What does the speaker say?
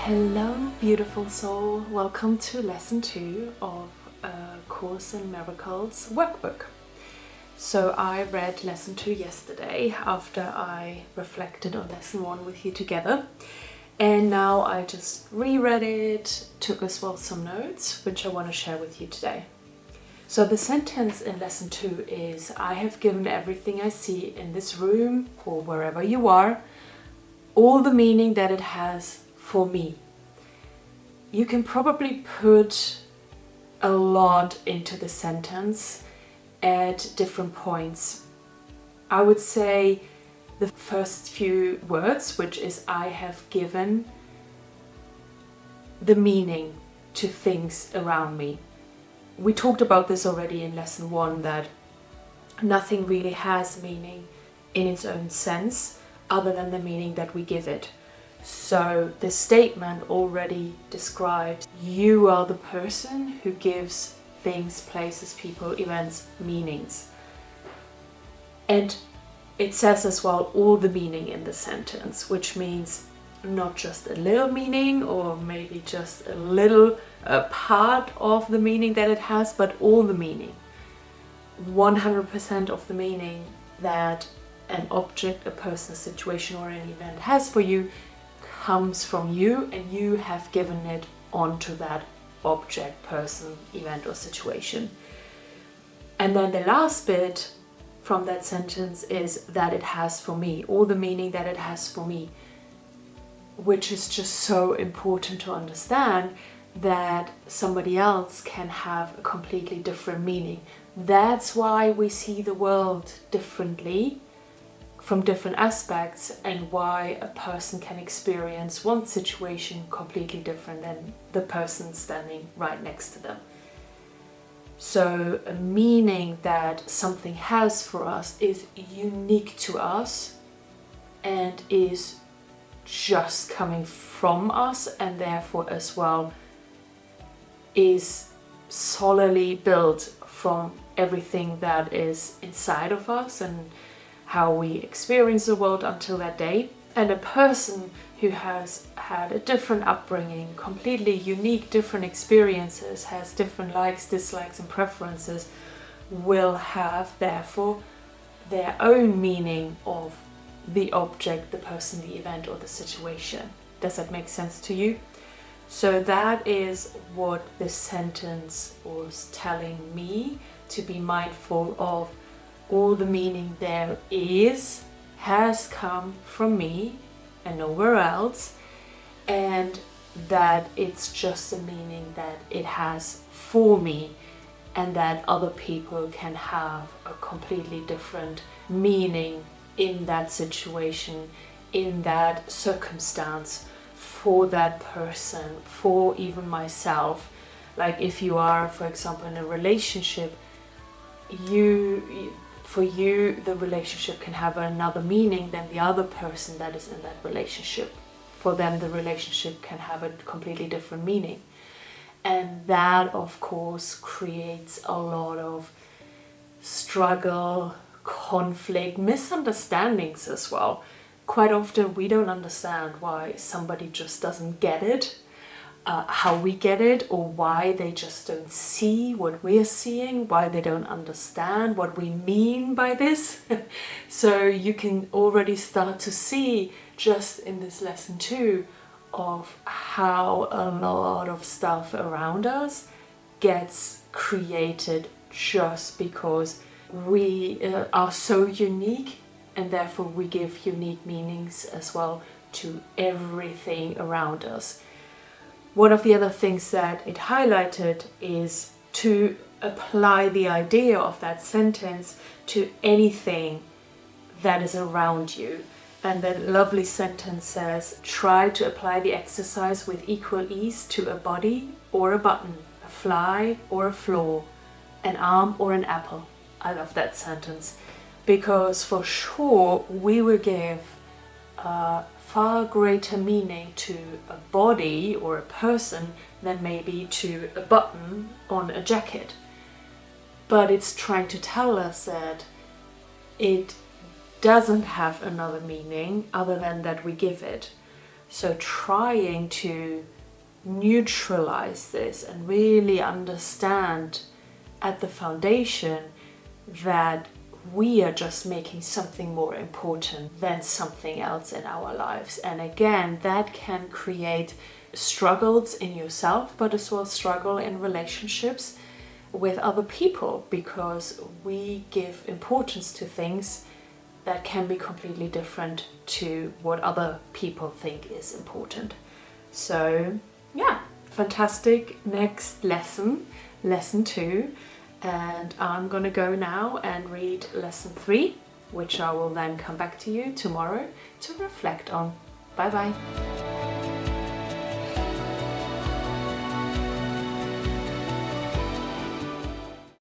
Hello, beautiful soul. Welcome to lesson 2 of A Course in Miracles Workbook. So I read lesson 2 yesterday after I reflected on lesson 1 with you together. And now I just reread it, took as well some notes, which I want to share with you today. So the sentence in lesson 2 is, I have given everything I see in this room or wherever you are, all the meaning that it has for me. You can probably put a lot into the sentence at different points. I would say the first few words, which is I have given the meaning to things around me. We talked about this already in lesson 1, that nothing really has meaning in its own sense other than the meaning that we give it. So the statement already describes you are the person who gives things, places, people, events, meanings. And it says as well all the meaning in the sentence, which means not just a little meaning or maybe just a little part of the meaning that it has, but all the meaning. 100% of the meaning that an object, a person, a situation or an event has for you comes from you, and you have given it onto that object, person, event or situation. And then the last bit from that sentence is that it has for me, all the meaning that it has for me, which is just so important to understand, that somebody else can have a completely different meaning. That's why we see the world differently from different aspects, and why a person can experience one situation completely different than the person standing right next to them. So a meaning that something has for us is unique to us and is just coming from us, and therefore as well is solidly built from everything that is inside of us and how we experience the world until that day. And a person who has had a different upbringing, completely unique, different experiences, has different likes, dislikes and preferences, will have therefore their own meaning of the object, the person, the event or the situation. Does that make sense to you? So that is what this sentence was telling me, to be mindful of. All the meaning there is has come from me and nowhere else, and that it's just the meaning that it has for me, and that other people can have a completely different meaning in that situation, in that circumstance, for that person, for even myself. Like if you are, for example, in a relationship, for you, the relationship can have another meaning than the other person that is in that relationship. For them, the relationship can have a completely different meaning. And that, of course, creates a lot of struggle, conflict, misunderstandings as well. Quite often, we don't understand why somebody just doesn't get it, how we get it, or why they just don't see what we're seeing, why they don't understand what we mean by this. So you can already start to see just in this lesson 2 of how a lot of stuff around us gets created just because we are so unique, and therefore we give unique meanings as well to everything around us. One of the other things that it highlighted is to apply the idea of that sentence to anything that is around you. And the lovely sentence says, try to apply the exercise with equal ease to a body or a button, a fly or a floor, an arm or an apple. I love that sentence, because for sure we will give far greater meaning to a body or a person than maybe to a button on a jacket. But it's trying to tell us that it doesn't have another meaning other than that we give it. So trying to neutralize this and really understand at the foundation that we are just making something more important than something else in our lives. And again, that can create struggles in yourself, but as well struggle in relationships with other people, because we give importance to things that can be completely different to what other people think is important. So yeah, fantastic. Next lesson, lesson 2. And I'm gonna go now and read lesson 3, which I will then come back to you tomorrow to reflect on. Bye bye.